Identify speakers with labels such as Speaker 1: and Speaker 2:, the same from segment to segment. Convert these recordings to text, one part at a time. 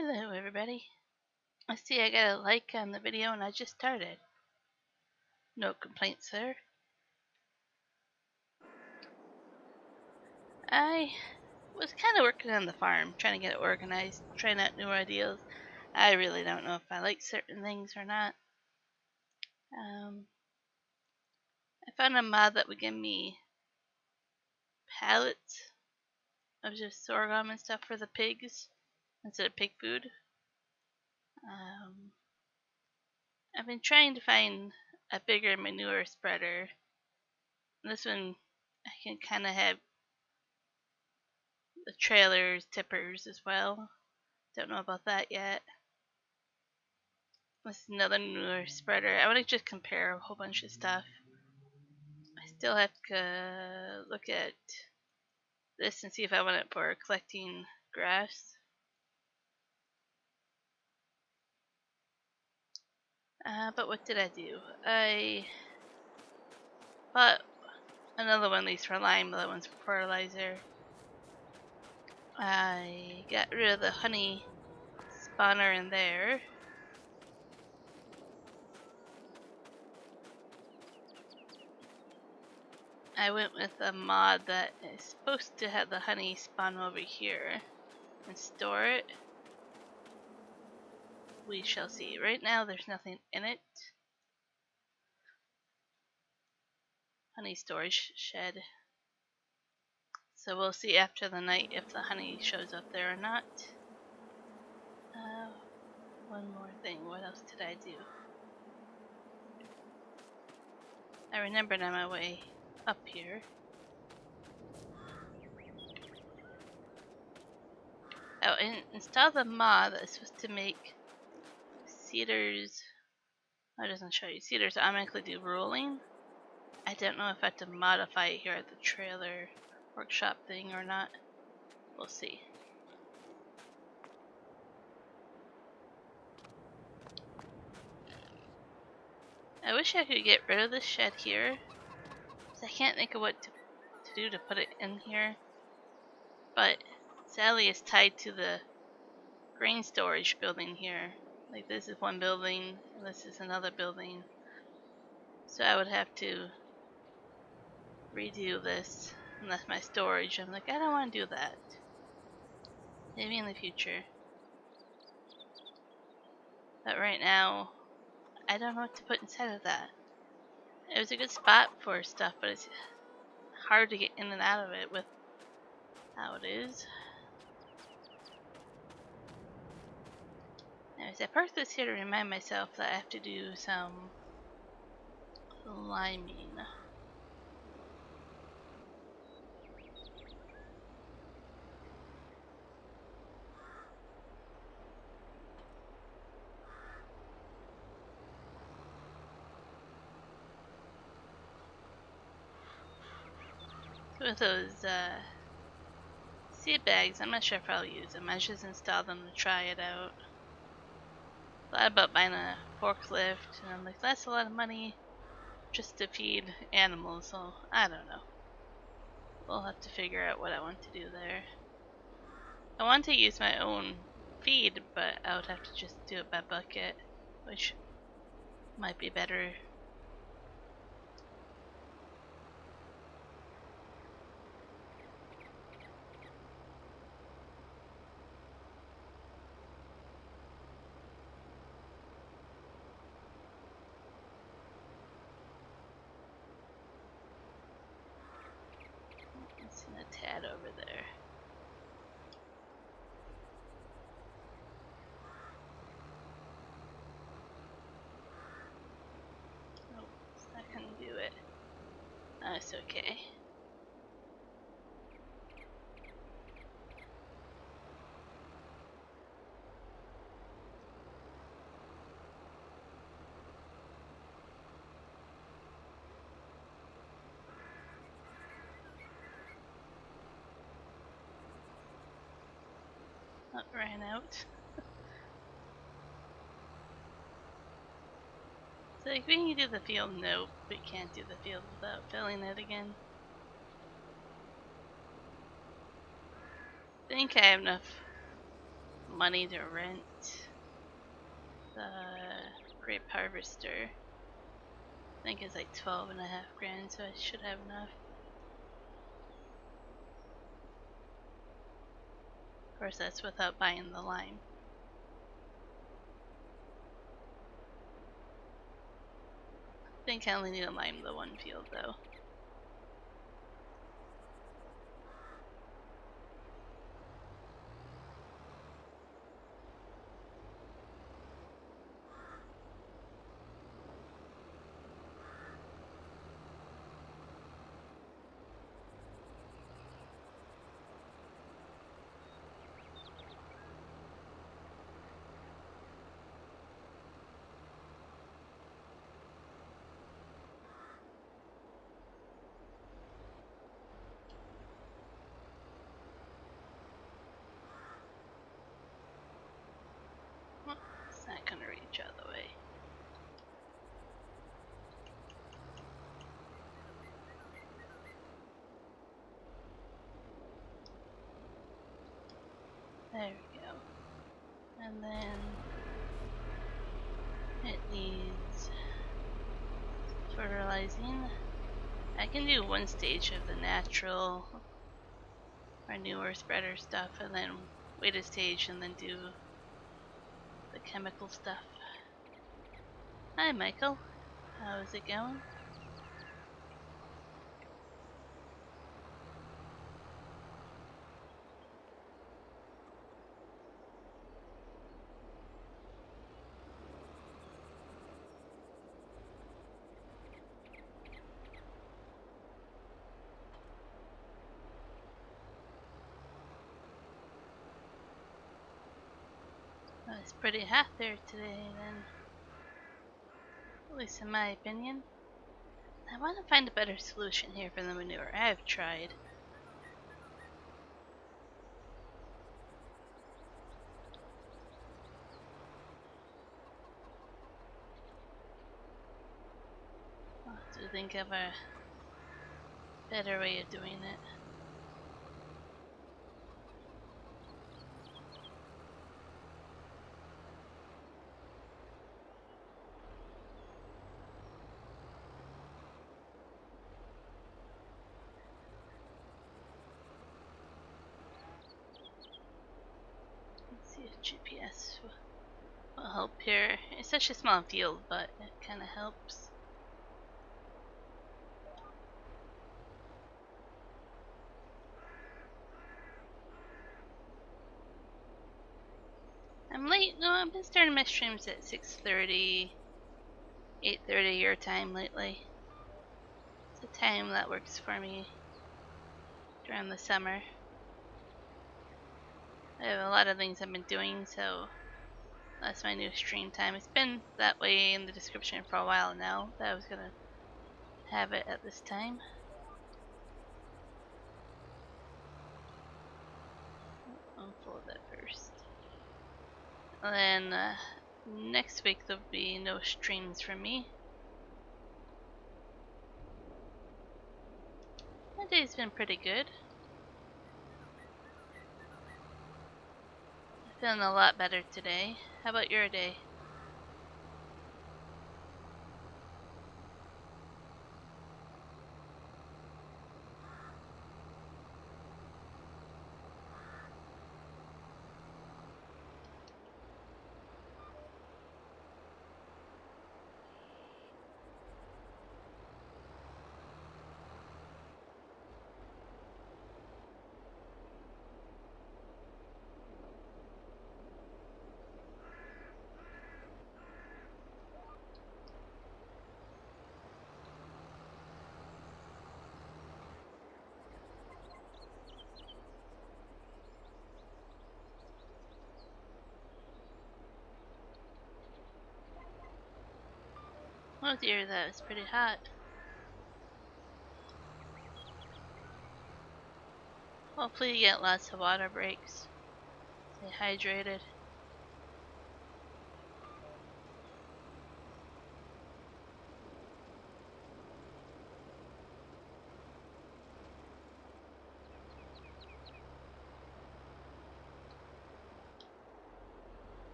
Speaker 1: Hello everybody. I see I got a like on the video and I just started. No complaints there. I was kind of working on the farm, trying to get it organized, trying out new ideas. I really don't know if I like certain things or not. I found a mod that would give me pallets of just sorghum and stuff for the pigs instead of pig food. I've been trying to find a bigger manure spreader. This one I can kind of have the trailers, tippers as well. Don't know about that yet. This is another newer spreader. I want to just compare a whole bunch of stuff. I still have to look at this and see if I want it for collecting grass. But what did I do? I bought another one of these for lime, the other one's for fertilizer. I got rid of the honey spawner in there. I went with a mod that is supposed to have the honey spawn over here and store it. We shall see. Right now there's nothing in it. Honey storage shed. So we'll see after the night if the honey shows up there or not. One more thing. What else did I do? I remembered on my way up here. Oh, and install the mod that's supposed to make cedars. Oh, it doesn't show you. Cedars automatically do rolling. I don't know if I have to modify it here at the trailer workshop thing or not. We'll see. I wish I could get rid of this shed here. I can't think of what to do to put it in here. But sadly it's tied to the grain storage building here. Like this is one building and this is another building. So I would have to redo this and that's my storage. I'm like, I don't want to do that. Maybe in the future. But right now I don't know what to put inside of that. It was a good spot for stuff, but it's hard to get in and out of it with how it is. Anyways, I parked this here to remind myself that I have to do some liming. With those seed bags, I'm not sure if I'll use them. I just installed them to try it out. Thought about buying a forklift, and I'm like, that's a lot of money just to feed animals, so I don't know. We'll have to figure out what I want to do there. I want to use my own feed, but I would have to just do it by bucket, which might be better. It's in a tad over there. Oh, it's not gonna do it. Oh, it's okay. Oh, it ran out. So like, we can do the field, nope, we can't do the field without filling it again. I think I have enough money to rent the grape harvester. I think it's like 12.5 grand, so I should have enough. Of course, that's without buying the lime. I think I only need to lime the one field though. It's not gonna reach all the way. There we go. And then it needs fertilizing. I can do one stage of the natural or newer spreader stuff and then wait a stage and then do the chemical stuff. Hi Michael, how's it going? Well, it's pretty hot there today then, at least in my opinion. I want to find a better solution here for the manure. I have tried. I'll have to think of a better way of doing it. Let's see if GPS will help here. It's such a small field, but it kind of helps. I'm late. No, I've been starting my streams at 6:30, 8:30 your time lately. It's a time that works for me during the summer. I have a lot of things I've been doing, so that's my new stream time. It's been that way in the description for a while now that I was gonna have it at this time. Unfold that first. And then next week there'll be no streams from me. My day's been pretty good. I'm feeling a lot better today. How about your day? Oh dear, that was pretty hot. Hopefully you get lots of water breaks. Stay hydrated.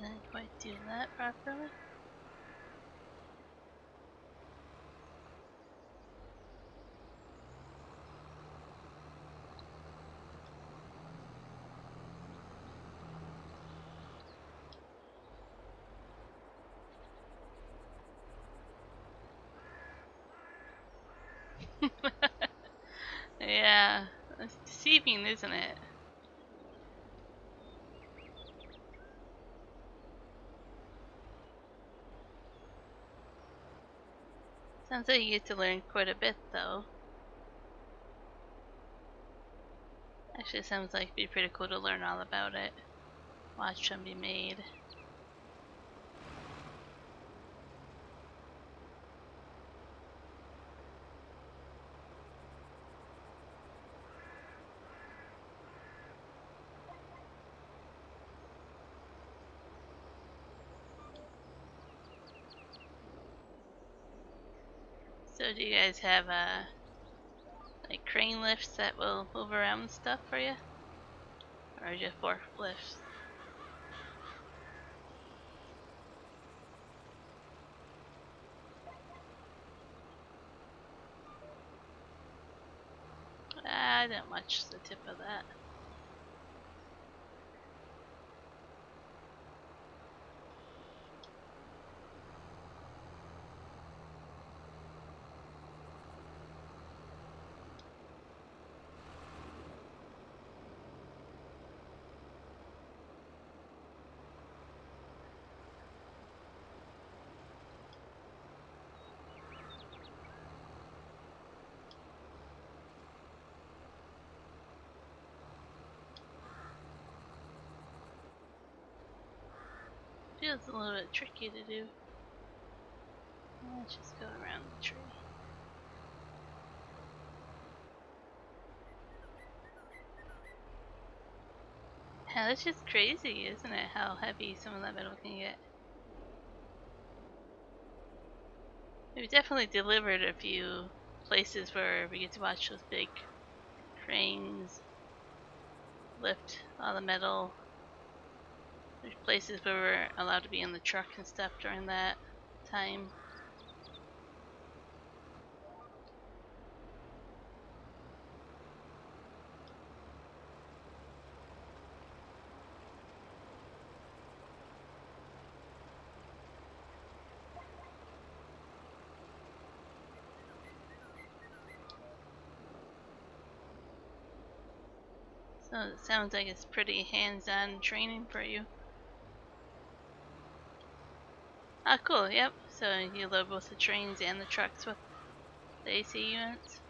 Speaker 1: Didn't quite do that properly. Yeah, it's deceiving, isn't it? Sounds like you get to learn quite a bit, though. Actually, sounds like it'd be pretty cool to learn all about it. Watch them be made. So, do you guys have like crane lifts that will move around stuff for you, or just forklifts? I didn't watch the tip of that. Feels a little bit tricky to do. Let's just go around the tree. Yeah, that's just crazy, isn't it? How heavy some of that metal can get. We've definitely delivered a few places where we get to watch those big cranes lift all the metal. There's places where we're allowed to be in the truck and stuff during that time. So it sounds like it's pretty hands-on training for you. Ah, cool, yep. So you load both the trains and the trucks with the AC units.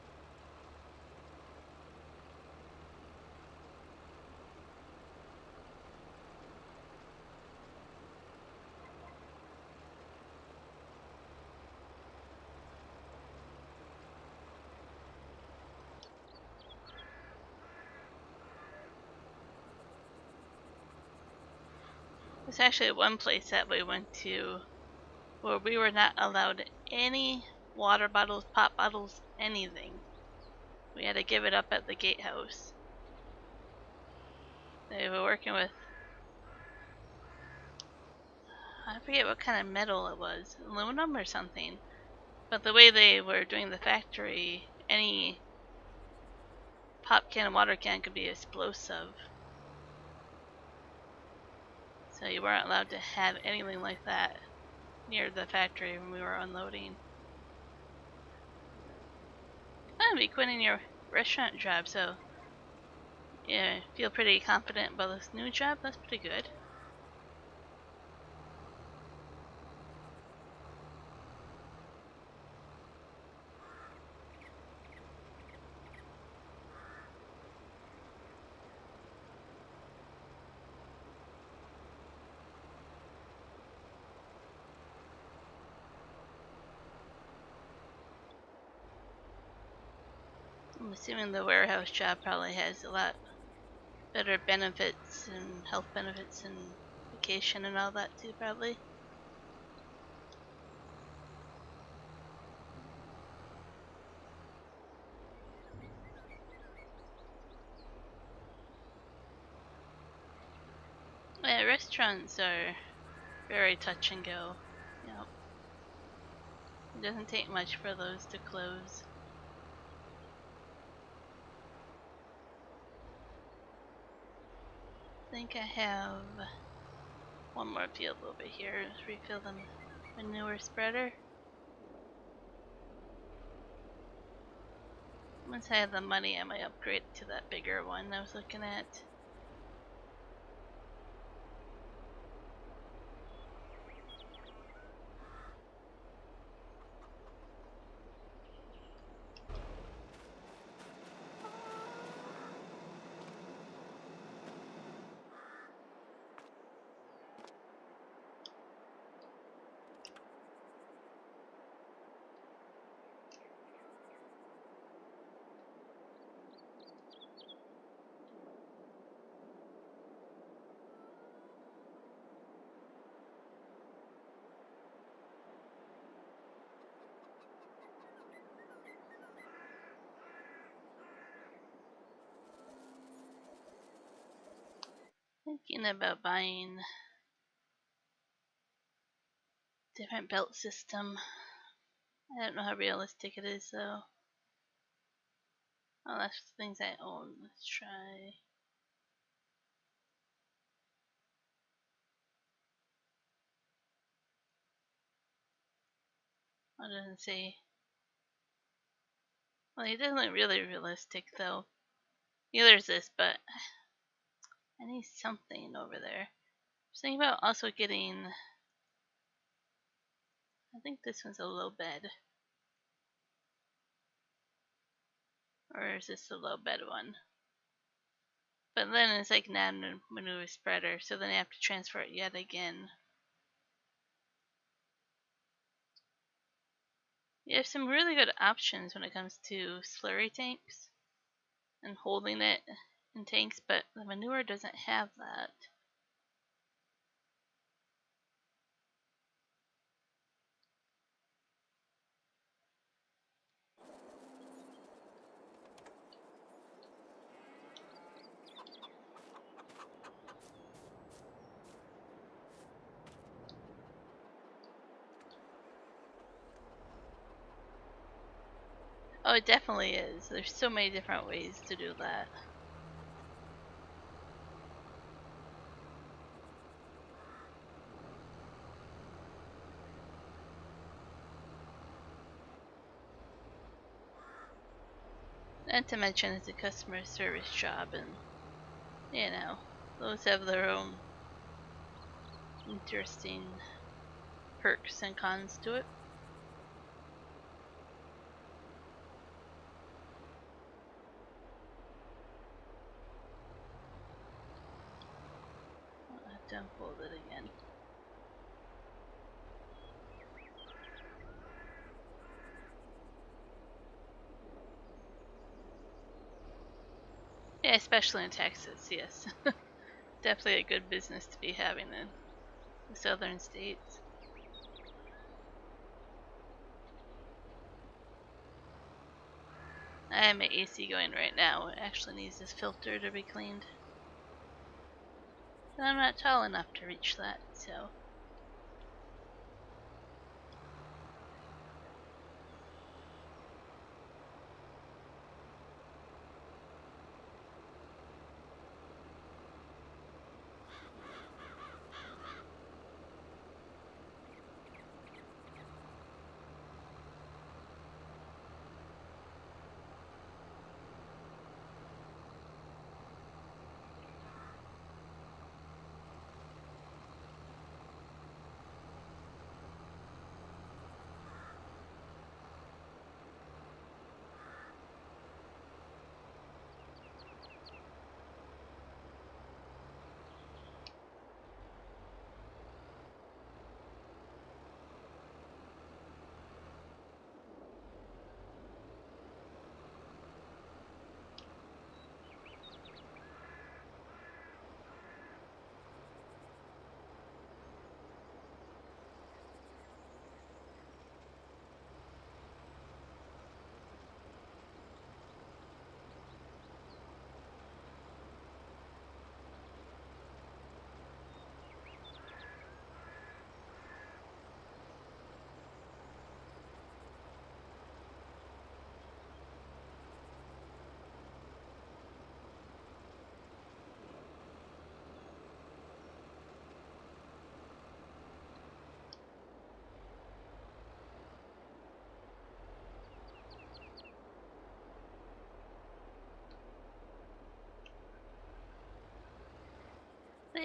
Speaker 1: There's actually one place that we went to where we were not allowed any water bottles, pop bottles, anything. We had to give it up at the gatehouse. They were working with, I forget what kind of metal it was, aluminum or something. But the way they were doing the factory, any pop can and water can could be explosive. So you weren't allowed to have anything like that near the factory when we were unloading. I'd be quitting your restaurant job, so yeah, feel pretty confident about this new job. That's pretty good. I'm assuming the warehouse job probably has a lot better benefits and health benefits and vacation and all that too, probably. Yeah, restaurants are very touch and go. Yep. It doesn't take much for those to close. I think I have one more field over here. Let's refill the manure spreader. Once I have the money, I might upgrade to that bigger one I was looking at. Thinking about buying different belt system. I don't know how realistic it is though. Oh, that's things I own. Let's try. What does it say? Well, it doesn't look really realistic though. Yeah, there's this, but I need something over there. I was thinking about also getting. I think this one's a low bed. Or is this the low bed one? But then it's like non-manure spreader, so then I have to transfer it yet again. You have some really good options when it comes to slurry tanks and holding it in tanks, but the manure doesn't have that. Oh, it definitely is. There's so many different ways to do that. Not to mention it's a customer service job, and you know, those have their own interesting perks and cons to it. I'll have to unfold it again. Yeah, especially in Texas, yes. Definitely a good business to be having in the southern states. I have my AC going right now. It actually needs this filter to be cleaned. And I'm not tall enough to reach that, so.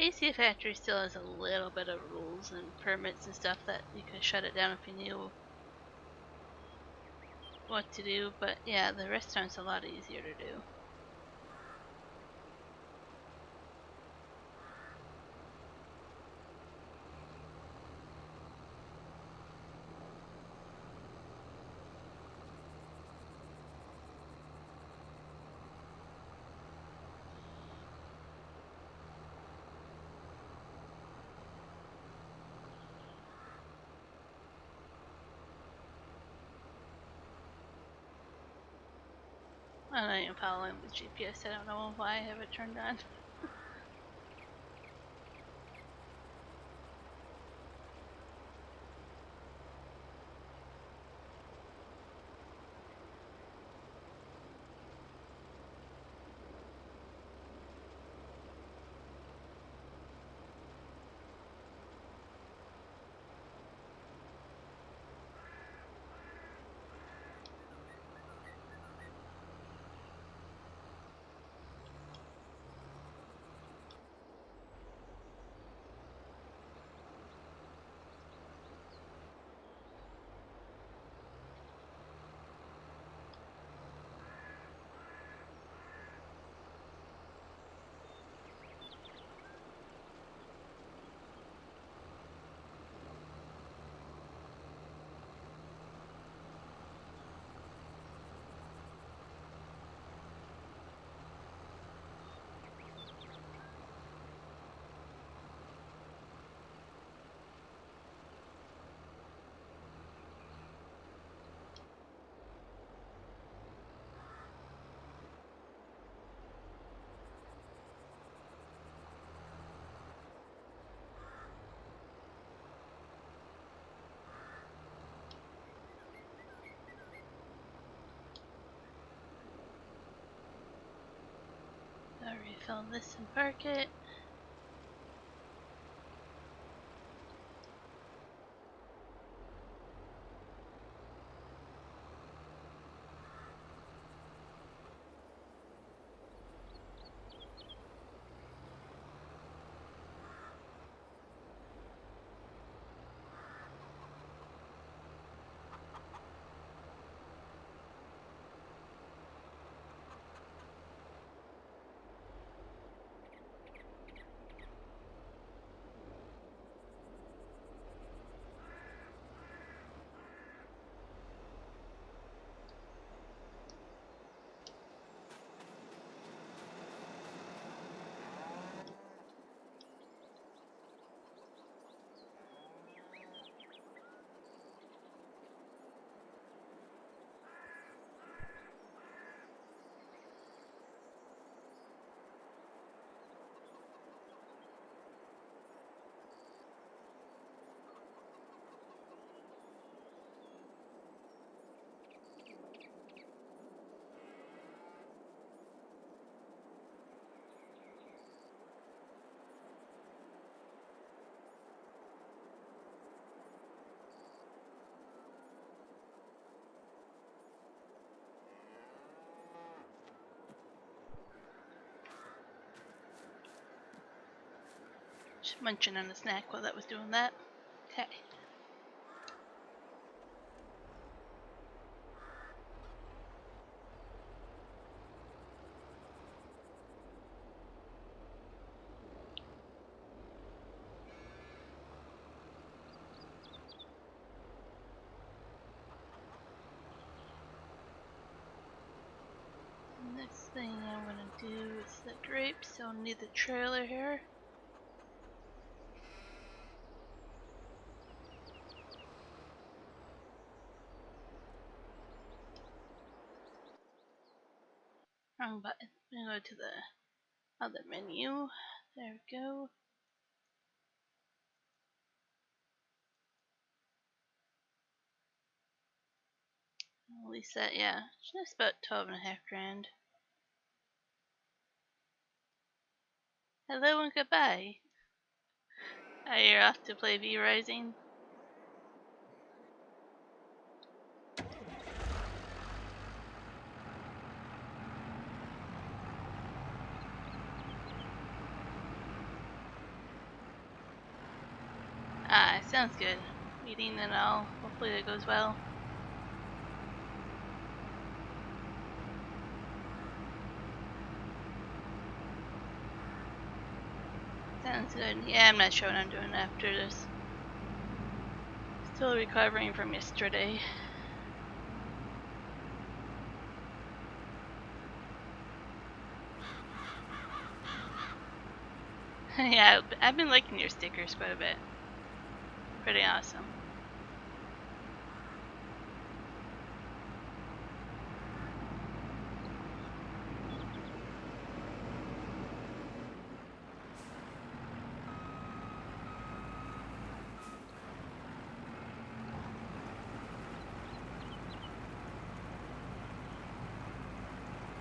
Speaker 1: PC Factory still has a little bit of rules and permits and stuff that you could shut it down if you knew what to do, but yeah, the restaurant's a lot easier to do. I'm not even following the GPS. I don't know why I have it turned on. I'll refill this and park it. Just munching on a snack while that was doing that. Okay. Next thing I'm gonna do is the grapes, so I'll need the trailer here. Wrong button. I'm gonna go to the other menu. There we go. At least that, yeah, just about 12.5 grand. Hello and goodbye. You're off to play V Rising. Ah, sounds good. Meeting and all. Hopefully that goes well. Sounds good. Yeah, I'm not sure what I'm doing after this. Still recovering from yesterday. Yeah, I've been liking your stickers quite a bit. Pretty awesome.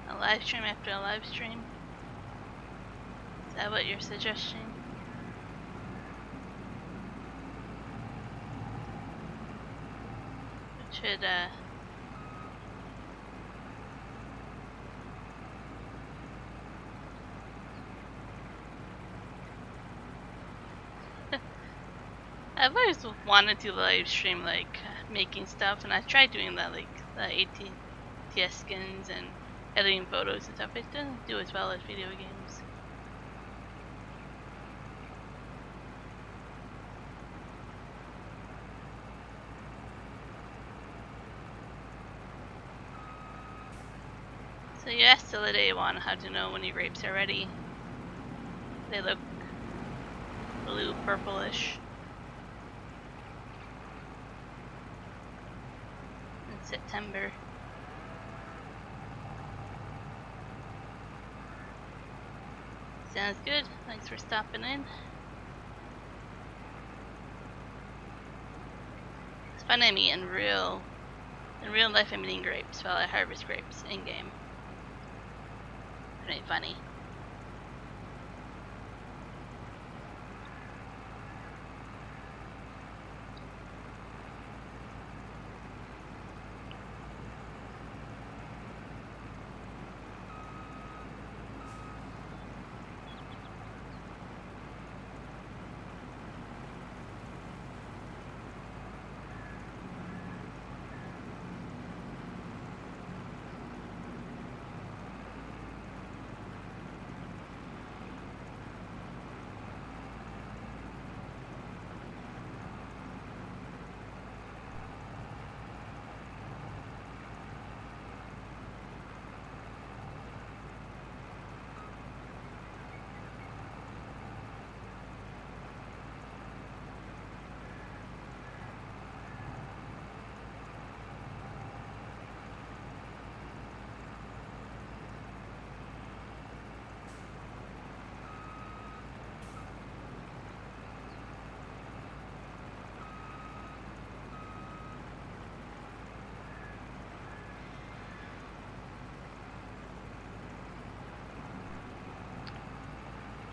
Speaker 1: A live stream after a live stream? Is that what you're suggesting? It should, I've always wanted to live stream, like, making stuff, and I tried doing that, like, the ATS skins and editing photos and stuff. It doesn't do as well as video games. So you asked the other day, Juan, how to know when your grapes are ready. They look blue purplish in September. Sounds good. Thanks for stopping in. It's funny, I mean, in real life I'm eating grapes while I harvest grapes in game. Pretty funny.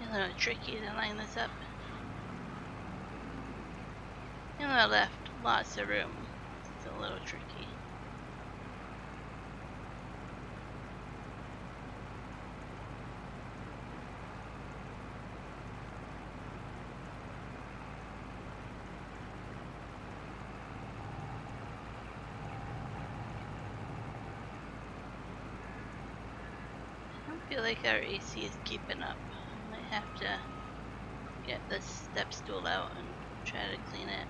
Speaker 1: A little tricky to line this up. And I left lots of room. It's a little tricky. I don't feel like our AC is keeping up. I have to get this step stool out and try to clean it.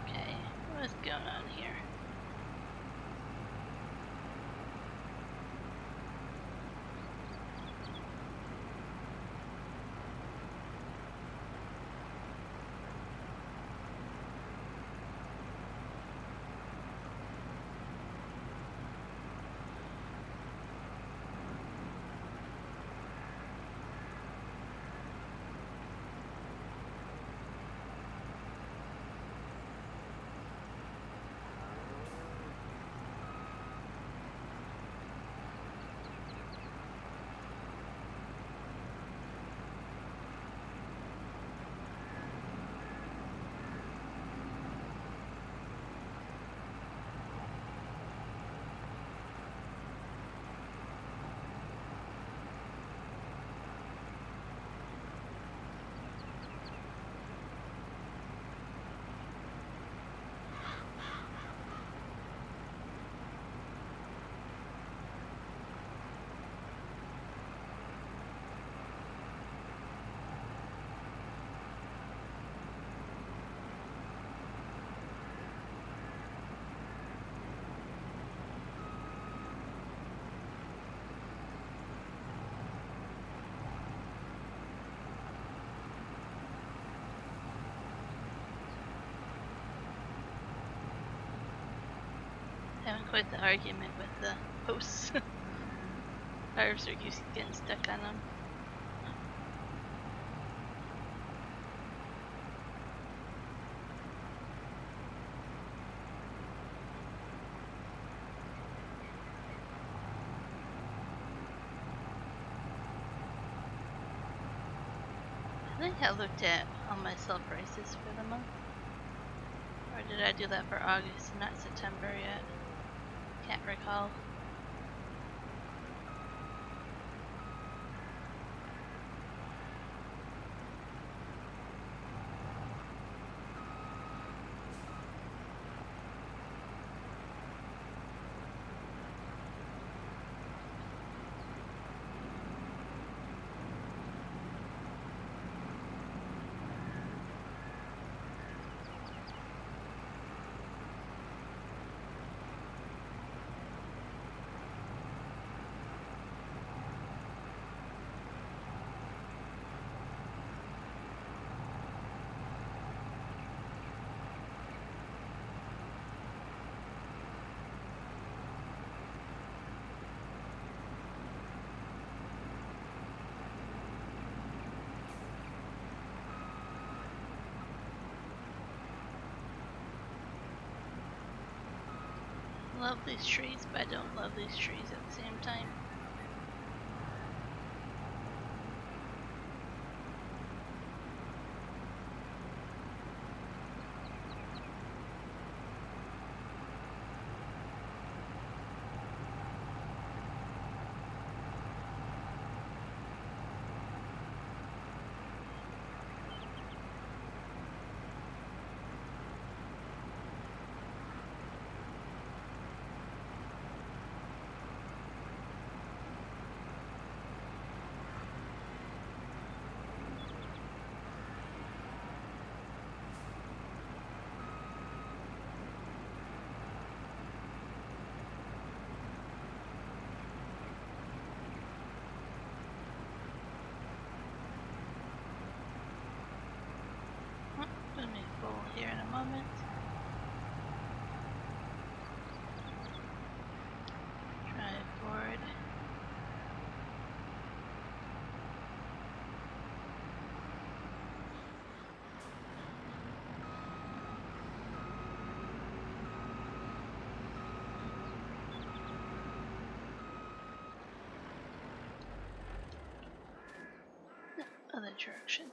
Speaker 1: Okay, what's going on here? having quite the argument with the hosts. Harvester keeps getting stuck on them. I think I looked at all my sell prices for the month. Or did I do that for August and not September yet? Can't recall. Love these trees, but I don't love these trees at the same time. Gonna be full here in a moment. Drive forward. No, other direction.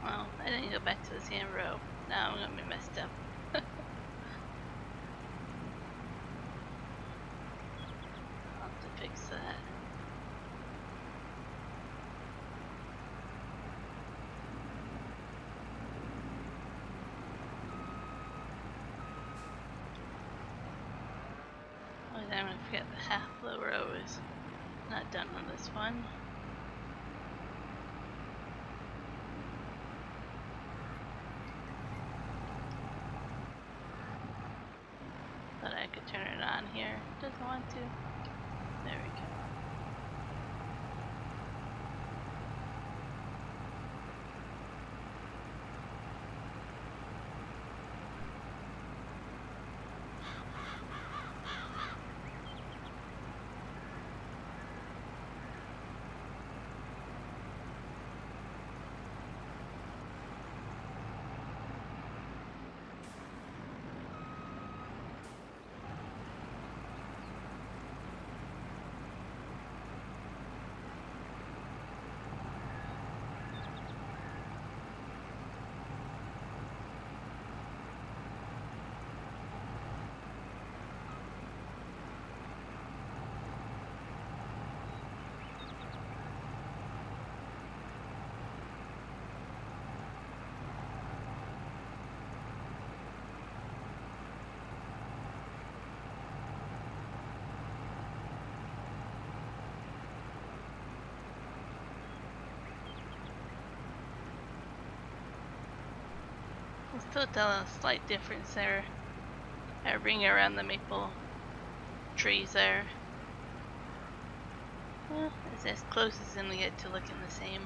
Speaker 1: Well, I didn't go back to the same row. Now I'm gonna be messed up. I'll have to fix that. time I forget that half the row is not done on this one. Thought I could turn it on here. Doesn't want to. There we go. I'll still tell a slight difference there. I ring around the maple trees there. Well, it's as close as I'm gonna get to looking the same.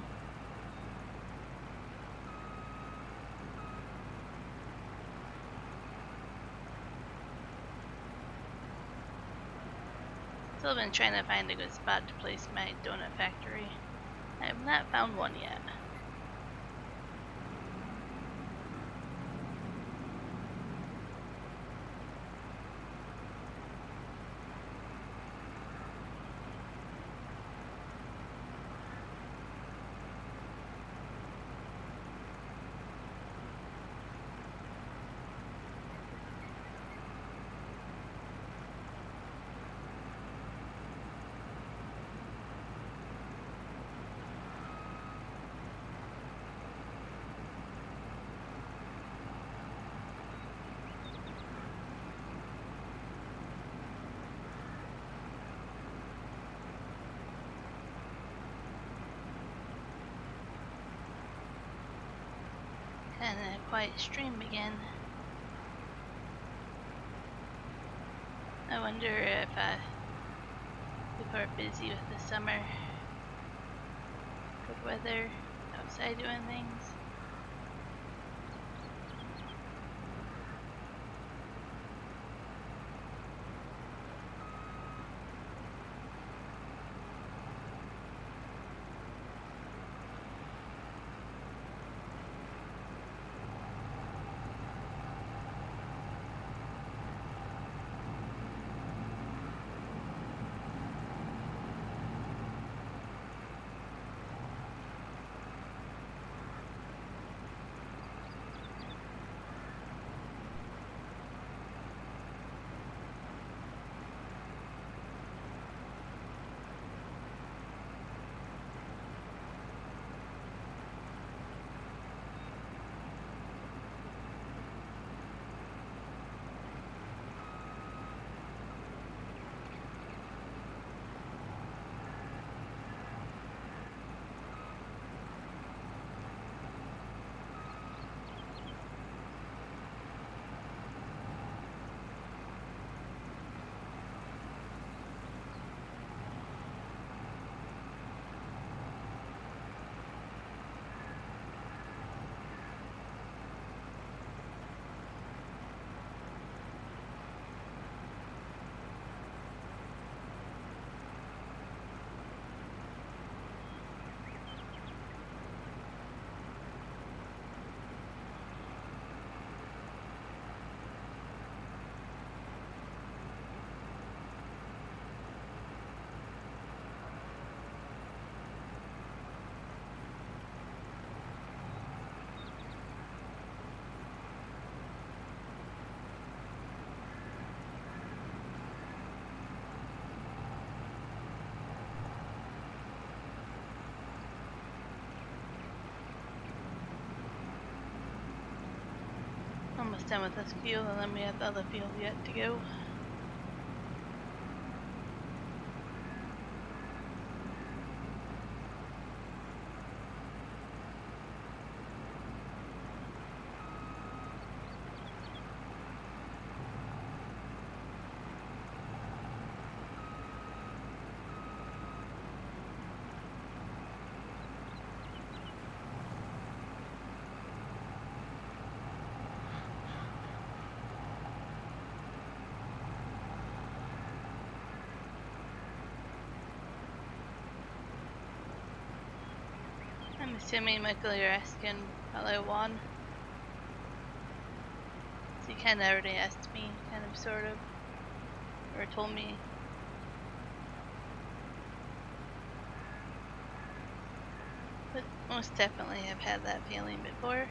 Speaker 1: Still been trying to find a good spot to place my donut factory. I have not found one yet. And a quiet stream again. I wonder if people are busy with the summer. Good weather, outside doing things. Almost done with this field, and then we have the other field yet to go. I'm assuming, Michael, you're asking hello, Juan. So you kind of already asked me, kind of, sort of, or told me. But most definitely have had that feeling before.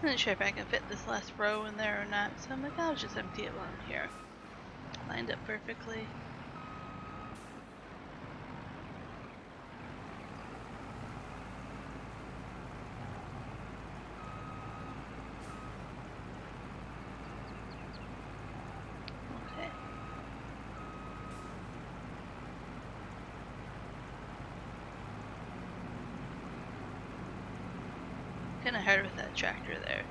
Speaker 1: I'm not sure if I can fit this last row in there or not, so I'm like, I'll just empty it while I'm here. Lined up perfectly. Okay. Kind of hard with that tractor there.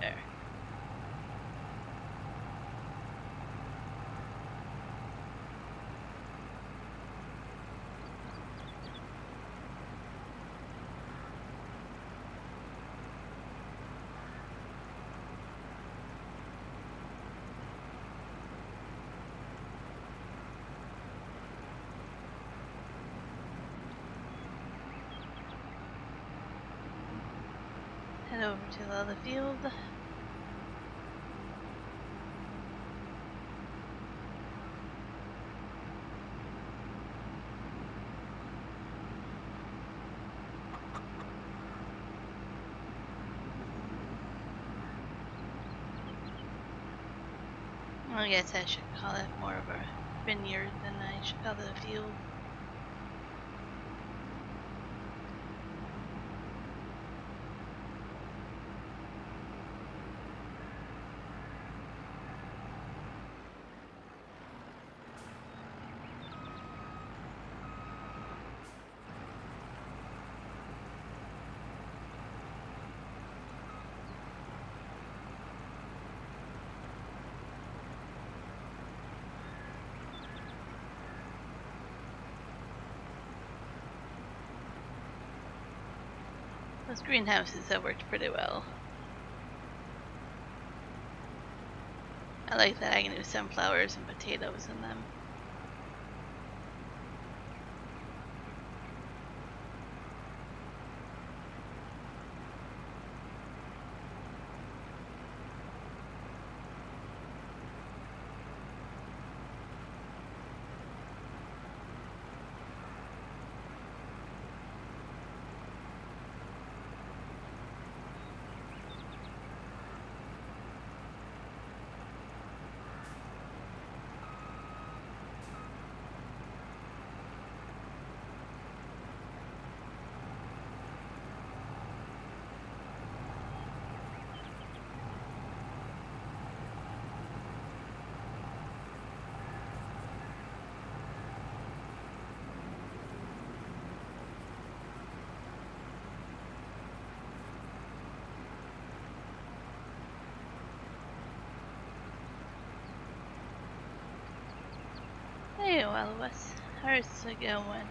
Speaker 1: There. Head over to the other field. I guess I should call it more of a vineyard than I should call it a field. Those greenhouses have worked pretty well. I like that I can do sunflowers and potatoes in them. Hey, Wallace, how's it going?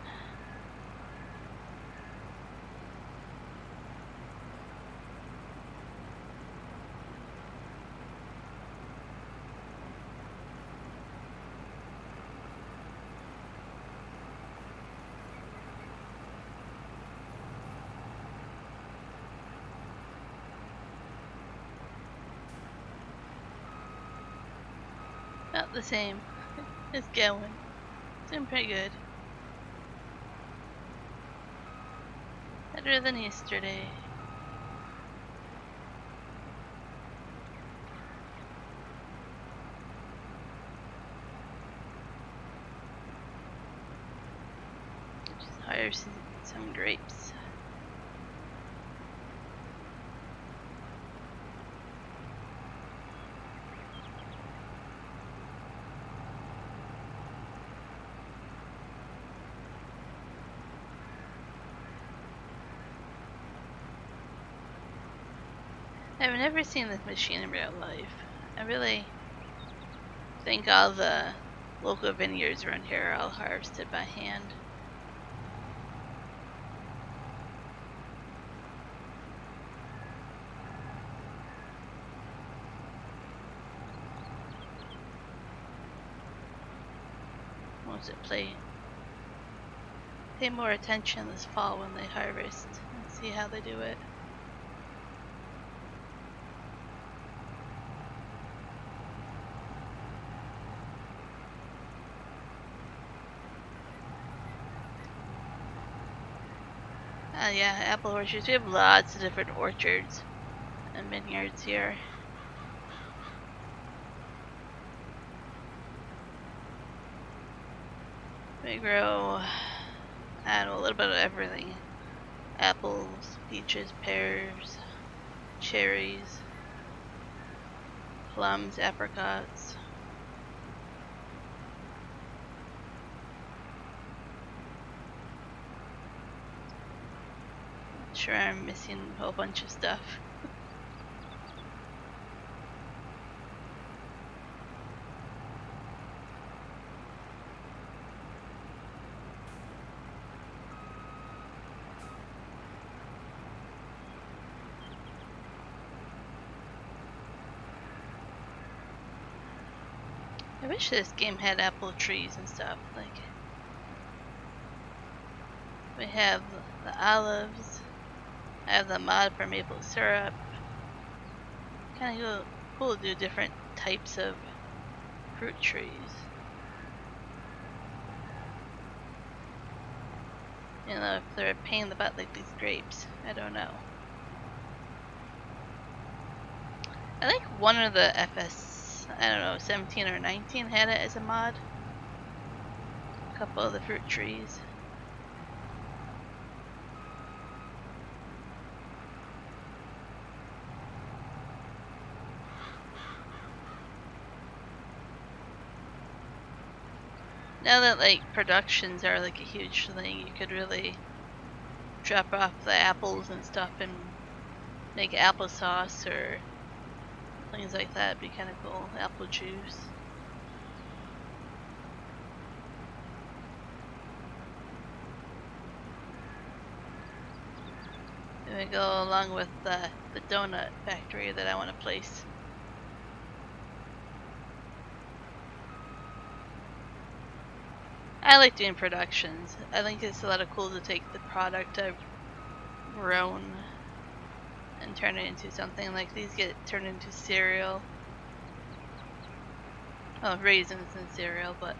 Speaker 1: The same. It's going. Doing pretty good. Better than yesterday. Just harvest some grapes. I've never seen this machine in real life. I really think all the local vineyards around here are all harvested by hand. Wants to pay more attention this fall when they harvest and see how they do it. Yeah, apple orchards. We have lots of different orchards and vineyards here. We grow, I don't know, a little bit of everything. Apples, peaches, pears, cherries, plums, apricots. Sure, I'm missing a whole bunch of stuff. I wish this game had apple trees and stuff. Like, we have the olives. I have the mod for maple syrup. Kind of cool to do different types of fruit trees. You know, if they're a pain in the butt like these grapes, I don't know. I think one of the FS, I don't know, 17 or 19 had it as a mod. A couple of the fruit trees. Now that like productions are like a huge thing, you could really drop off the apples and stuff and make applesauce or things like that. It'd be kind of cool. Apple juice. And we go along with the donut factory that I want to place. I like doing productions. I think it's a lot of cool to take the product I've grown and turn it into something. Like these get turned into cereal. Oh, raisins and cereal, but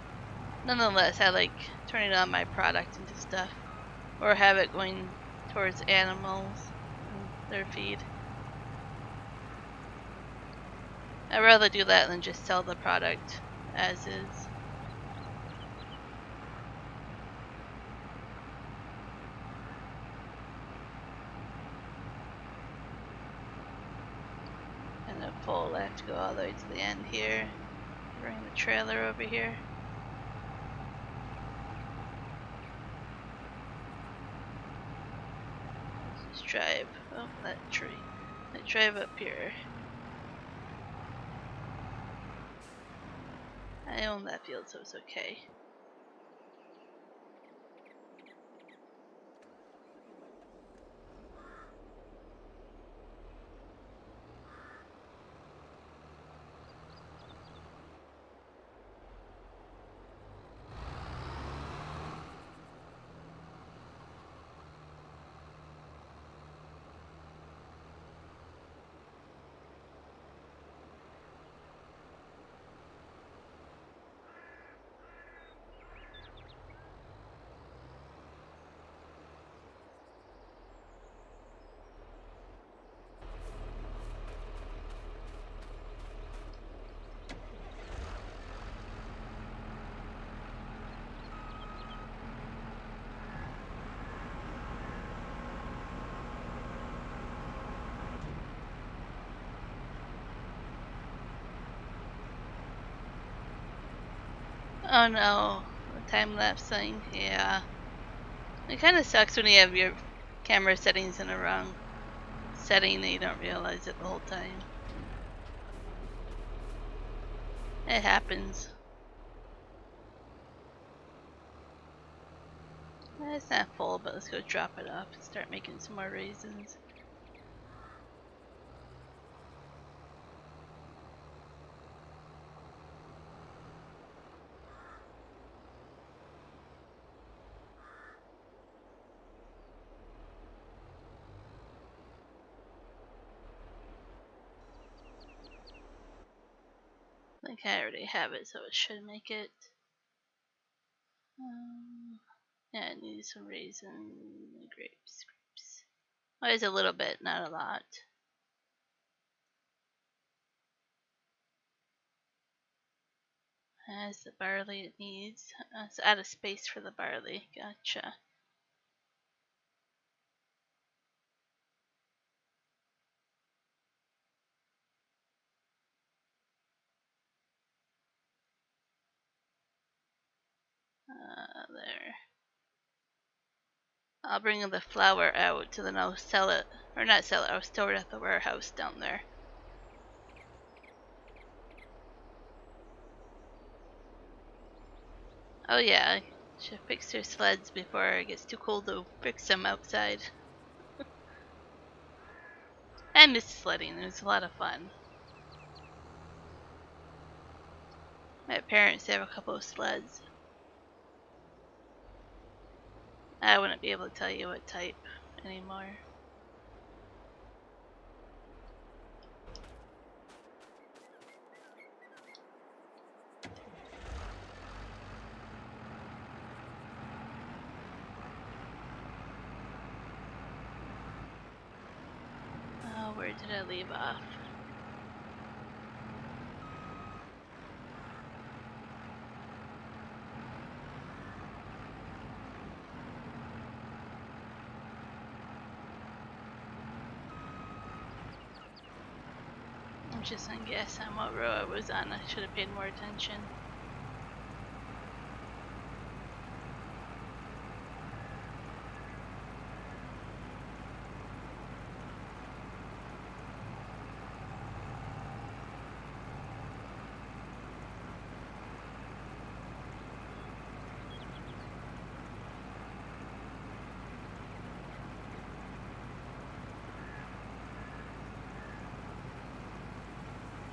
Speaker 1: nonetheless, I like turning on my product into stuff. Or have it going towards animals and their feed. I'd rather do that than just sell the product as is. And a pole, I have to go all the way to the end here. Bring the trailer over here. Let's just drive. Oh, that tree. Let's drive up here. I own that field, so it's okay. Oh no, the time lapse thing. Yeah. It kind of sucks when you have your camera settings in the wrong setting and you don't realize it the whole time. It happens. It's not full, but let's go drop it off and start making some more raisins. I think I already have it, so it should make it. Yeah, I need some raisin grapes. Well, it's a little bit, not a lot. Has the barley it needs. It's out of space for the barley. Gotcha. There. I'll bring the flour out, and then I'll sell it. Or not sell it, I'll store it at the warehouse down there. Oh yeah, should fix your sleds before it gets too cold to fix them outside. I miss sledding, it was a lot of fun. My parents have a couple of sleds. I wouldn't be able to tell you what type anymore. Oh, where did I leave off? I'm just on guess on what row I was on. I should have paid more attention.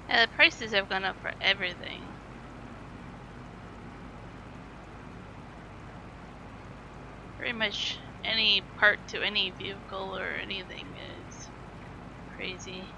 Speaker 1: Yeah, the prices have gone up for everything. Pretty much any part to any vehicle or anything is crazy.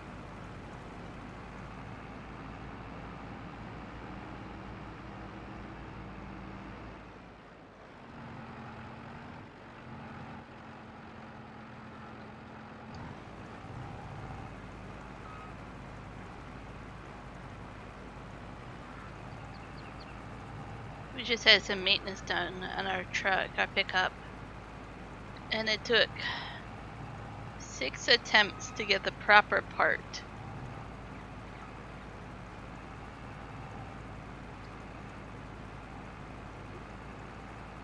Speaker 1: We just had some maintenance done on our truck, our pickup, and it took 6 attempts to get the proper part.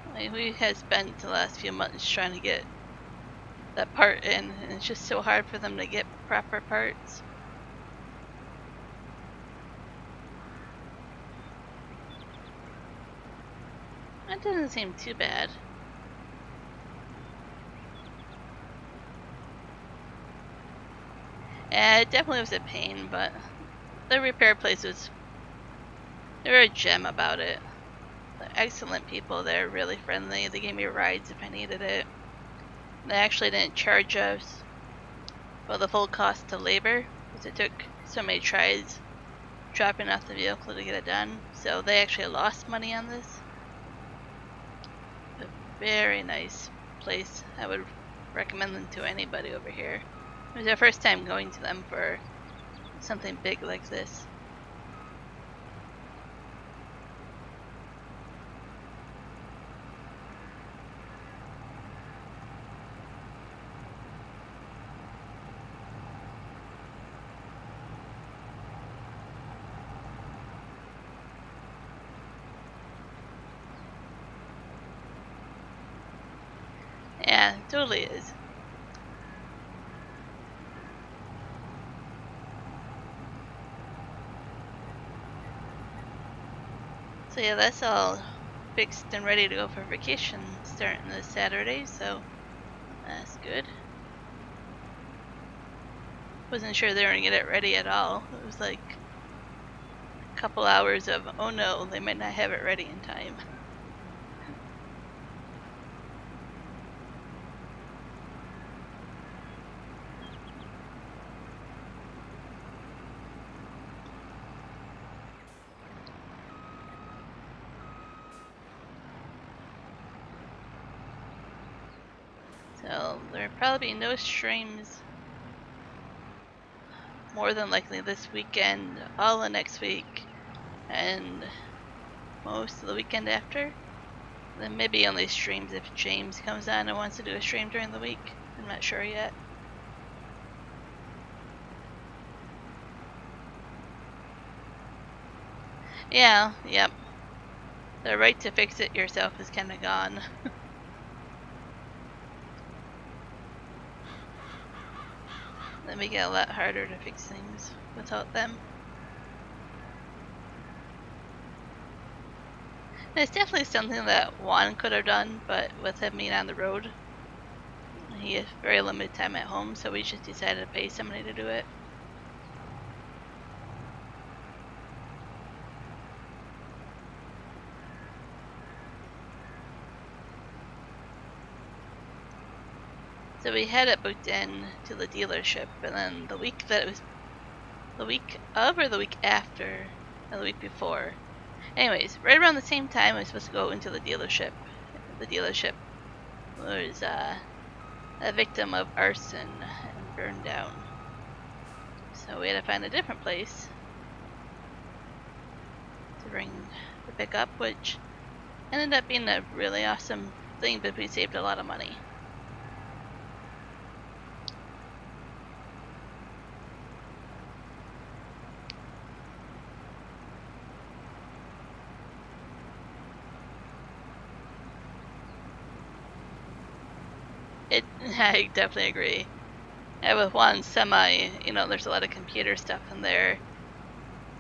Speaker 1: Like, we had spent the last few months trying to get that part in, and it's just so hard for them to get proper parts. That doesn't seem too bad. Yeah, it definitely was a pain, but the repair place was, they were a gem about it. They're excellent people, they're really friendly, they gave me rides if I needed it. They actually didn't charge us for the full cost of labor, because it took so many tries dropping off the vehicle to get it done, so they actually lost money on this. A very nice place. I would recommend them to anybody over here. It was our first time going to them for something big like this. Yeah, it totally is. So yeah, that's all fixed and ready to go for vacation starting this Saturday, so that's good. Wasn't sure they were gonna get it ready at all. It was like a couple hours of, oh no, they might not have it ready in time. So there'll probably be no streams more than likely this weekend, all of next week, and most of the weekend after. Then maybe only streams if James comes on and wants to do a stream during the week. I'm not sure yet. Yeah, yep. The right to fix it yourself is kind of gone. That make it a lot harder to fix things without them. And it's definitely something that Juan could have done, but with him being on the road, he has very limited time at home, so we just decided to pay somebody to do it. So we had it booked in to the dealership, and then the week that it was, the week of or the week after, or the week before. Anyways, right around the same time I was supposed to go into the dealership. The dealership was a victim of arson and burned down. So we had to find a different place to bring the pickup, which ended up being a really awesome thing, but we saved a lot of money. I definitely agree. And with Juan's semi, there's a lot of computer stuff in there.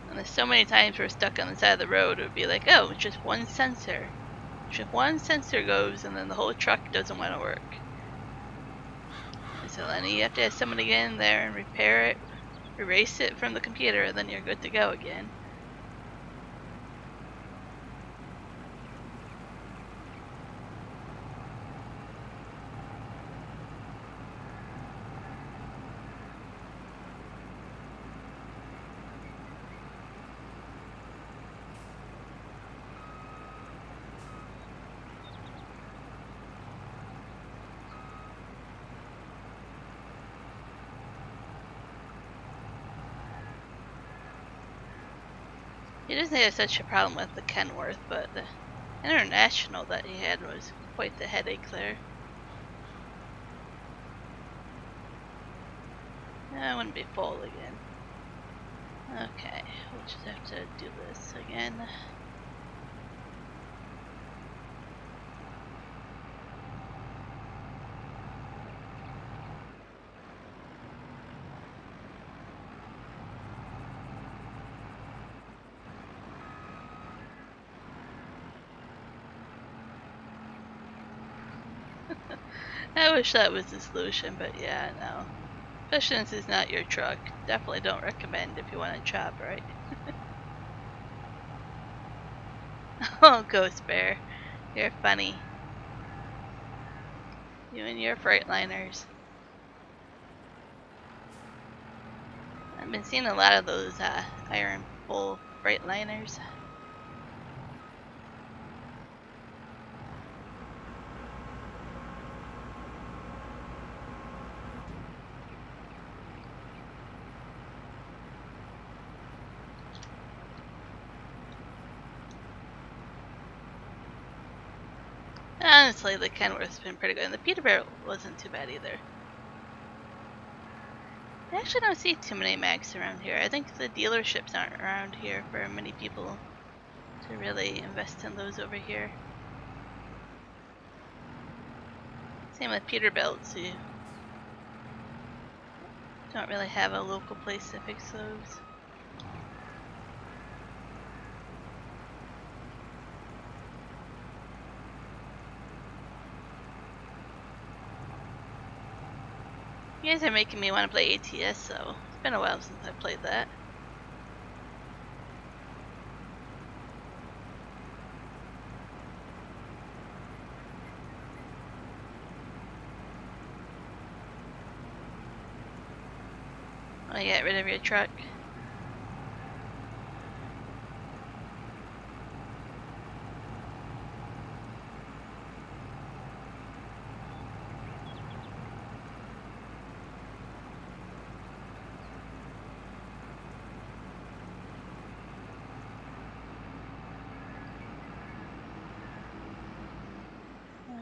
Speaker 1: And there's so many times we're stuck on the side of the road, it would be like, oh, it's just one sensor. Just one sensor goes, and then the whole truck doesn't want to work. And so then you have to have somebody get in there and repair it, erase it from the computer, and then you're good to go again. He doesn't have such a problem with the Kenworth, but the International that he had was quite the headache there. I wouldn't be full again. Okay, we'll just have to do this again. I wish that was the solution, but yeah, no. Especially since it's not your truck. Definitely don't recommend if you want to chop, right? Oh, Ghost Bear. You're funny. You and your Freightliners. I've been seeing a lot of those iron full Freightliners. Honestly, the Kenworth's been pretty good, and the Peterborough wasn't too bad either. I actually don't see too many Macs around here. I think the dealerships aren't around here for many people to really invest in those over here. Same with Peterbilt, so you don't really have a local place to fix those. You guys are making me want to play ATS, so it's been a while since I played that. Want to get rid of your truck?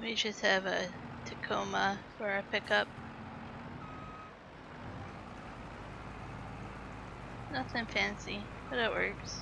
Speaker 1: We just have a Tacoma for our pickup. Nothing fancy, but it works.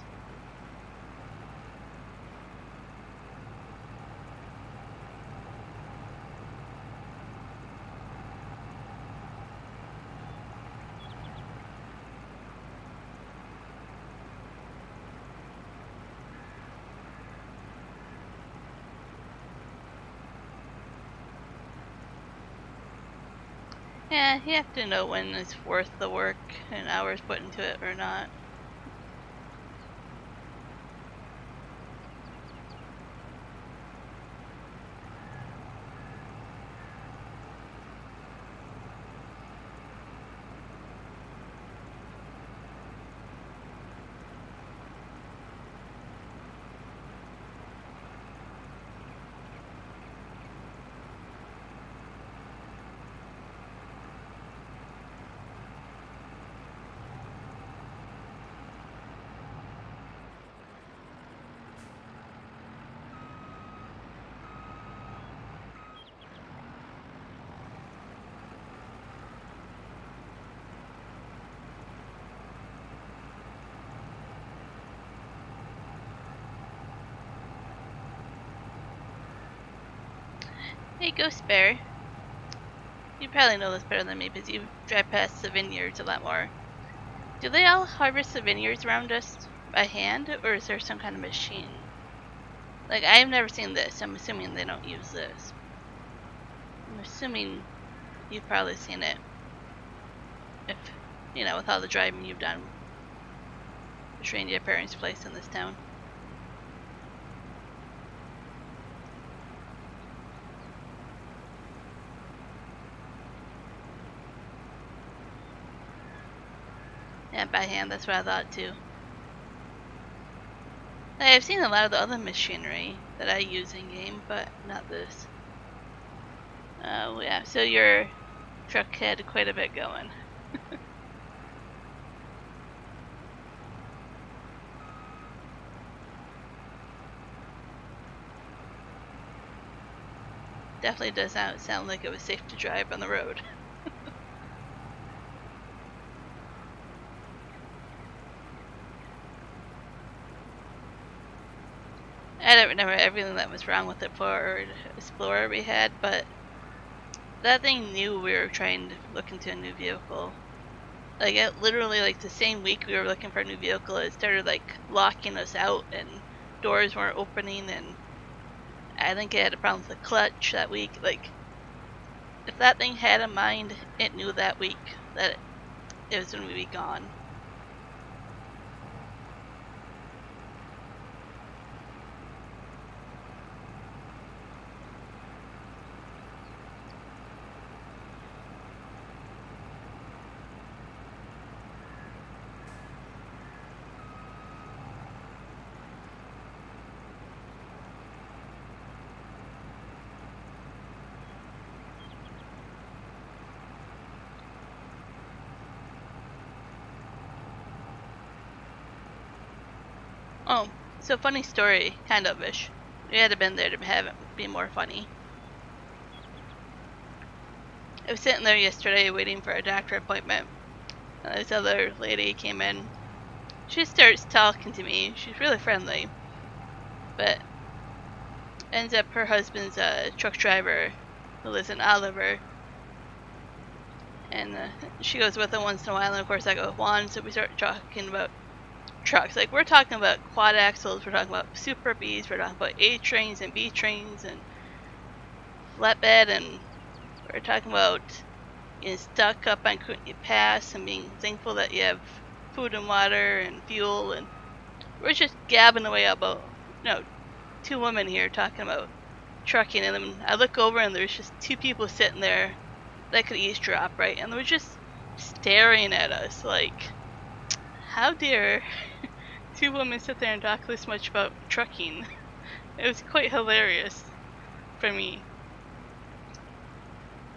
Speaker 1: Yeah, you have to know when it's worth the work and hours put into it or not. Hey, Ghost Bear. You probably know this better than me because you drive past the vineyards a lot more. Do they all harvest the vineyards around us by hand, or is there some kind of machine? Like, I've never seen this. I'm assuming they don't use this. I'm assuming you've probably seen it. If, you know, with all the driving you've done between your parents' place in this town. Yeah, by hand, that's what I thought too. I've seen a lot of the other machinery that I use in game, but not this. Oh yeah, so your truck had quite a bit going. Definitely does not sound like it was safe to drive on the road. I don't remember everything that was wrong with the Ford Explorer we had, but that thing knew we were trying to look into a new vehicle. Like, it literally, like, the same week we were looking for a new vehicle, it started, like, locking us out, and doors weren't opening, and I think it had a problem with the clutch that week. Like, if that thing had a mind, it knew that week that it was going to be gone. Oh, so funny story, kind of-ish. We had to been there to have it be more funny. I was sitting there yesterday waiting for a doctor appointment. And this other lady came in. She starts talking to me. She's really friendly. But ends up her husband's a truck driver who lives in Oliver. And she goes with him once in a while, and of course I go with Juan, so we start talking about trucks. Like, we're talking about quad axles, we're talking about Super Bs, we're talking about A trains and B trains and flatbed, and we're talking about getting stuck up on Kootenai Pass and being thankful that you have food and water and fuel, and we're just gabbing away about, two women here talking about trucking, and then I look over and there's just two people sitting there that could eavesdrop, right? And they were just staring at us like, how dare two women sit there and talk this much about trucking? It was quite hilarious for me.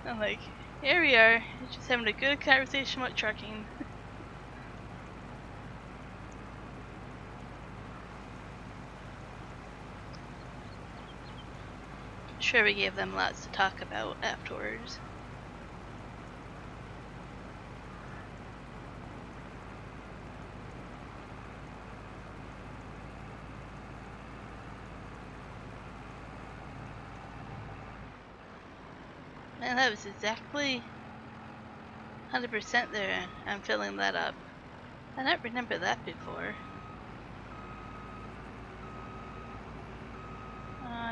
Speaker 1: I'm like, here we are, just having a good conversation about trucking. Sure, we gave them lots to talk about afterwards. Man, that was exactly 100% there. I'm filling that up. I don't remember that before.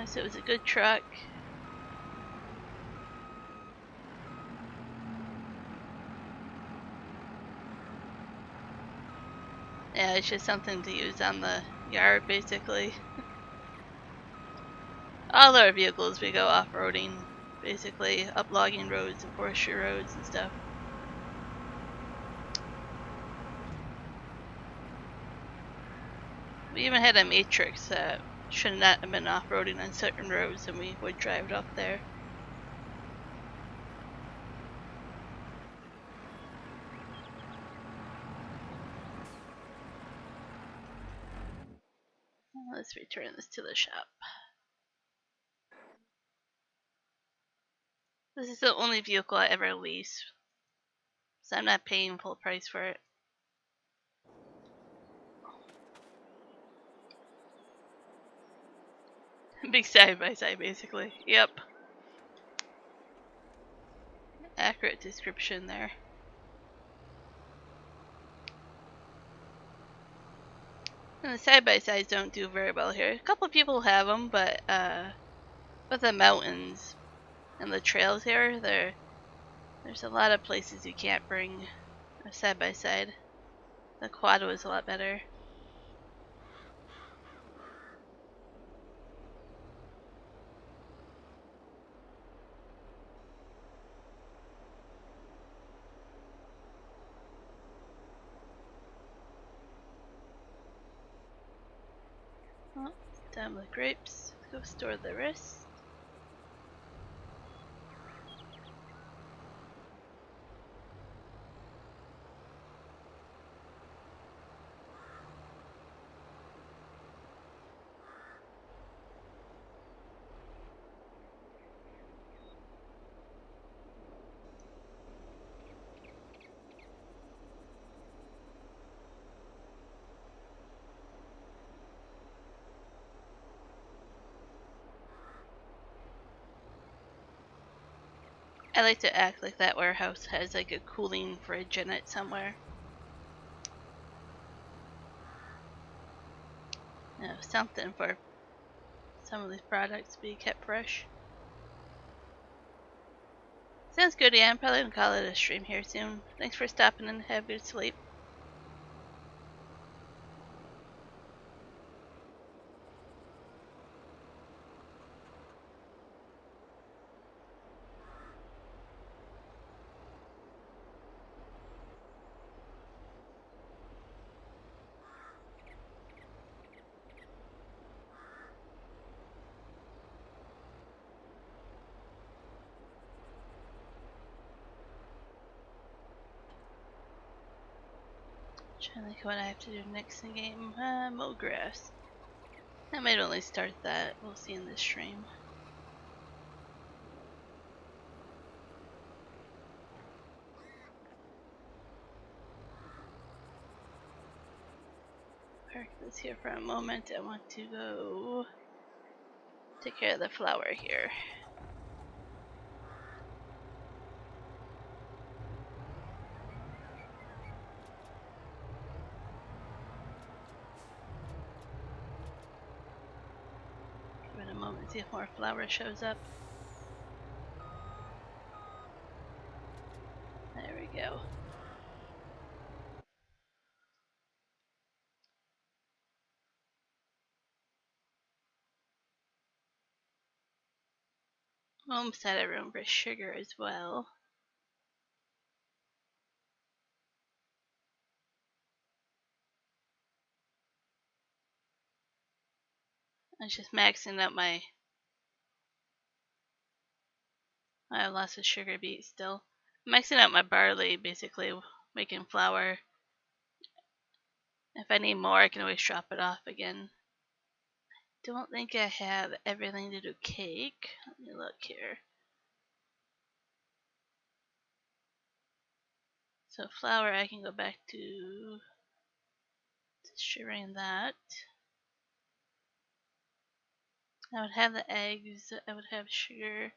Speaker 1: So it was a good truck. Yeah, it's just something to use on the yard, basically. All our vehicles, we go off-roading, basically, up logging roads and forestry roads and stuff. We even had a Matrix that should not have been off-roading on certain roads, and we would drive it up there. Let's return this to the shop. This is the only vehicle I ever lease, so I'm not paying full price for it. Big side by side, basically. Yep. Accurate description there. And the side by sides don't do very well here. A couple of people have them, but with the mountains and the trails here, there's a lot of places you can't bring a side by side. The quad was a lot better. Oh, done with grapes. Go store the rest. I like to act like that warehouse has like a cooling fridge in it somewhere. Something for some of these products to be kept fresh. Sounds good, yeah. I'm probably gonna call it a stream here soon. Thanks for stopping and have a good sleep. Trying to think what I have to do next in game. Mow grass. I might only start that. We'll see in this stream. Park this here for a moment. I want to go take care of the flower here. see if more flour shows up. There we go. Almost out of room for sugar as well. I'm just maxing out my... I have lots of sugar beets still. Maxing out my barley, basically, making flour. If I need more, I can always drop it off again. Don't think I have everything to do cake. Let me look here. So flour, I can go back to sugaring that. I would have the eggs, I would have sugar.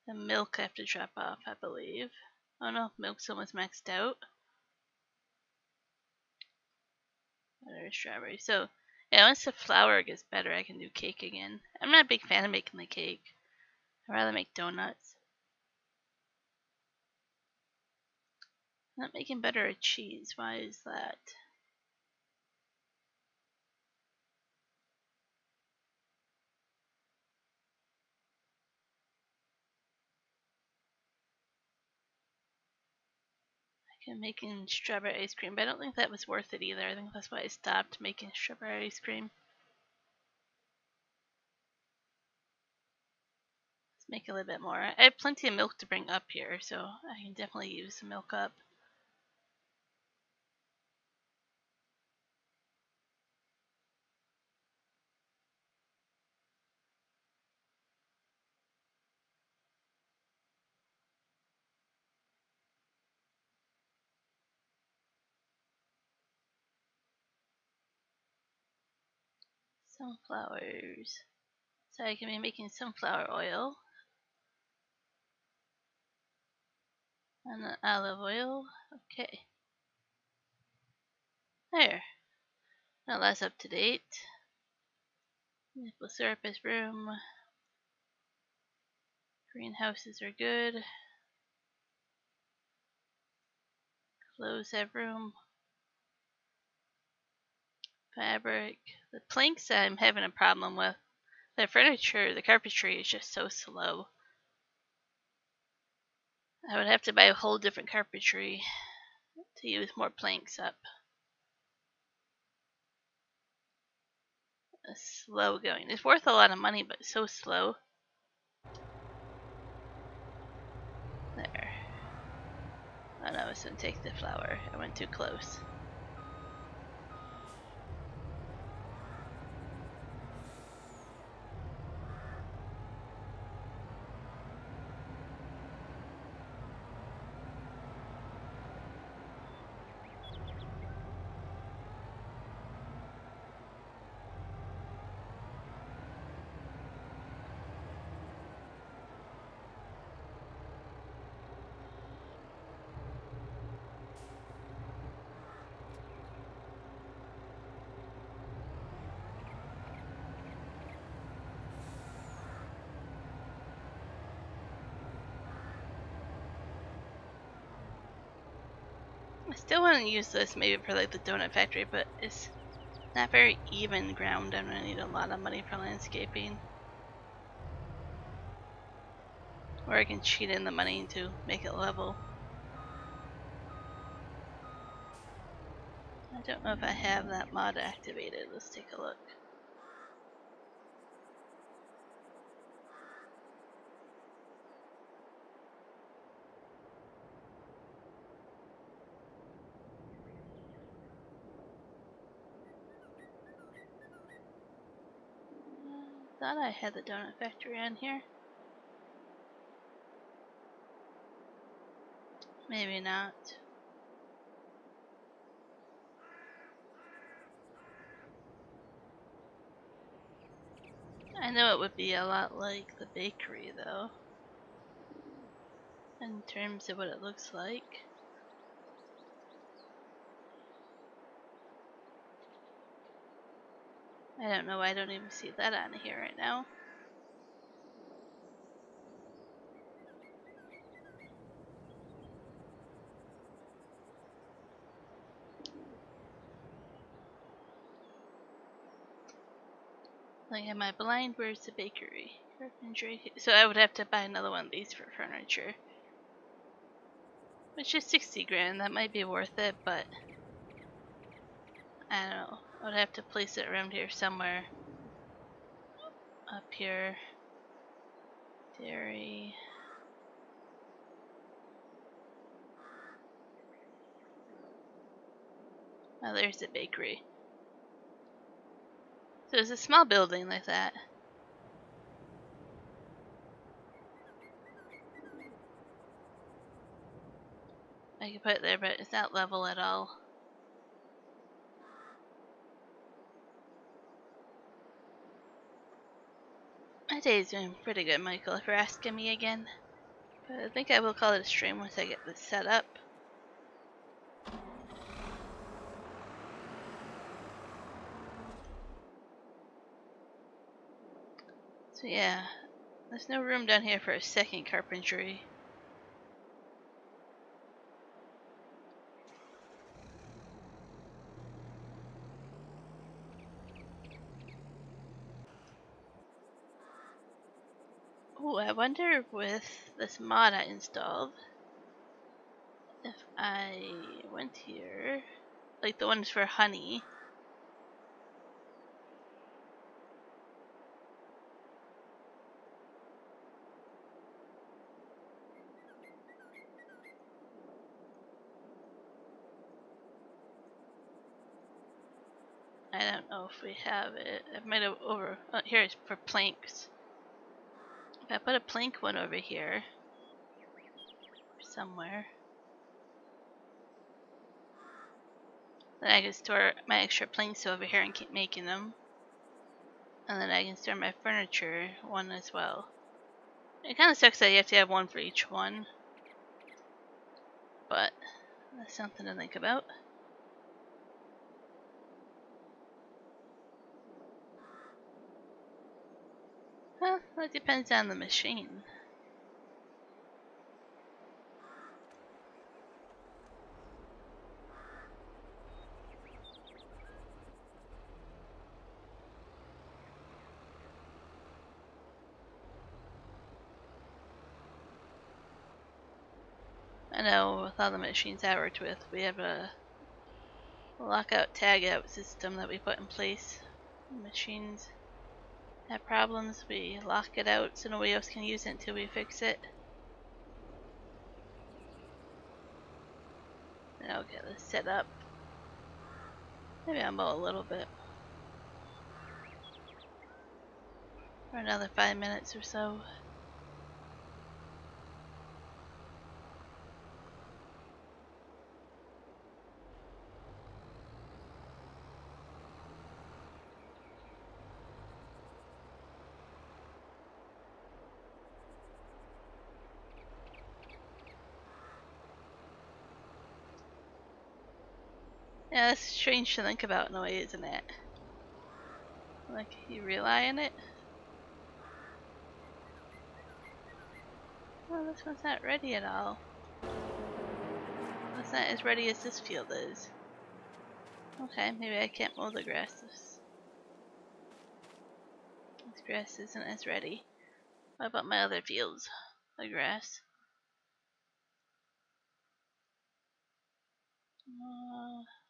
Speaker 1: The milk I have to drop off, I believe. Oh no, milk's almost maxed out. Butter, strawberry. So, yeah, once the flour gets better, I can do cake again. I'm not a big fan of making the cake. I'd rather make donuts. I'm not making butter or cheese. Why is that? I'm making strawberry ice cream, but I don't think that was worth it either. I think that's why I stopped making strawberry ice cream. Let's make a little bit more. I have plenty of milk to bring up here, so I can definitely use some milk up. Sunflowers. So I can be making sunflower oil. And olive oil. Okay. There. Now that's up to date. Maple syrup is room. Greenhouses are good. Clothes have room. Fabric. The planks I'm having a problem with. The furniture, the carpentry is just so slow. I would have to buy a whole different carpentry to use more planks up. It's slow going. It's worth a lot of money, but so slow. There. Oh no, I was gonna take the flour. I went too close. I still want to use this maybe for like the donut factory, but it's not very even ground. I'm gonna need a lot of money for landscaping. Or I can cheat in the money to make it level. I don't know if I have that mod activated. Let's take a look. Thought I had the donut factory on here. Maybe not. I know it would be a lot like the bakery though, in terms of what it looks like. I don't know why I don't even see that on here right now. Like, am I blind? Where's the bakery? Carpentry. So I would have to buy another one of these for furniture. Which is 60 grand. That might be worth it, but I don't know. I would have to place it around here somewhere. Up here. Dairy. Oh, there's the bakery. So it's a small building like that. I could put it there, but it's not level at all. My day's doing pretty good, Michael, if you're asking me again. But I think I will call it a stream once I get this set up. So yeah, there's no room down here for a second carpentry. Ooh, I wonder with this mod I installed, if I went here, like the ones for honey. I don't know if we have it. I might have over. Oh, here it's for planks. If I put a plank one over here, somewhere, then I can store my extra planks over here and keep making them. And then I can store my furniture one as well. It kind of sucks that you have to have one for each one. But that's something to think about. Well, that depends on the machine. I know with all the machines I worked with, we have a lockout tagout system that we put in place. Machines have problems, we lock it out so nobody else can use it until we fix it. Then I'll get this set up. Maybe I'll mow a little bit. For another 5 minutes or so. Yeah, that's strange to think about in a way, isn't it? Like, you rely on it? Well, this one's not ready at all. It's not as ready as this field is. Okay, maybe I can't mow the grass. This grass isn't as ready. What about my other fields? The grass.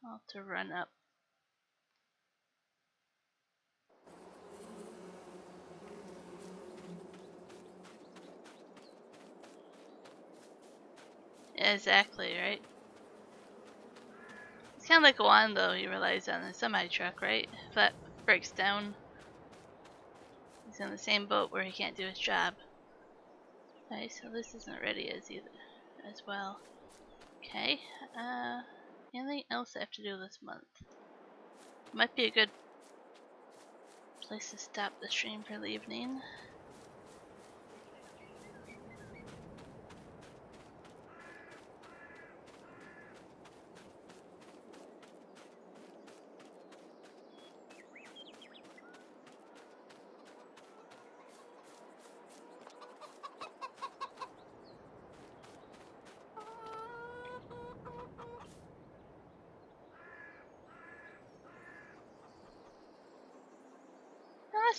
Speaker 1: I'll have to run up. Yeah, exactly, right? It's kind of like Juan, though. He relies on the semi-truck, right? If that breaks down, he's in the same boat where he can't do his job. Okay, so this isn't ready as well. Okay, anything else I have to do this month? Might be a good place to stop the stream for the evening.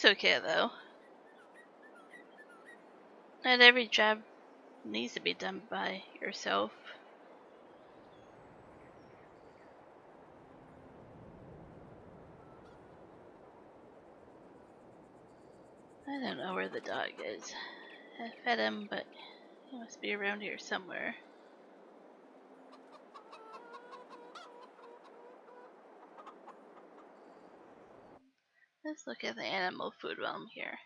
Speaker 1: That's okay though. Not every job needs to be done by yourself. I don't know where the dog is. I fed him, but he must be around here somewhere. Let's look at the animal food while I'm here.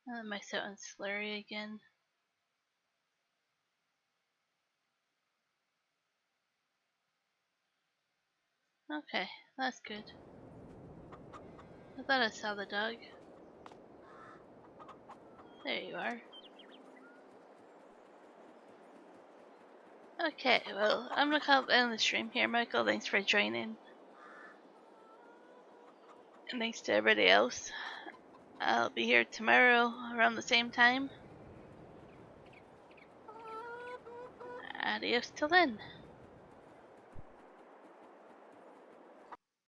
Speaker 1: Am I sounding slurry again? Okay, that's good. I thought I saw the dog. There you are. Okay, well, I'm gonna call it end the stream here, Michael. Thanks for joining. And thanks to everybody else. I'll be here tomorrow around the same time. Adios till then.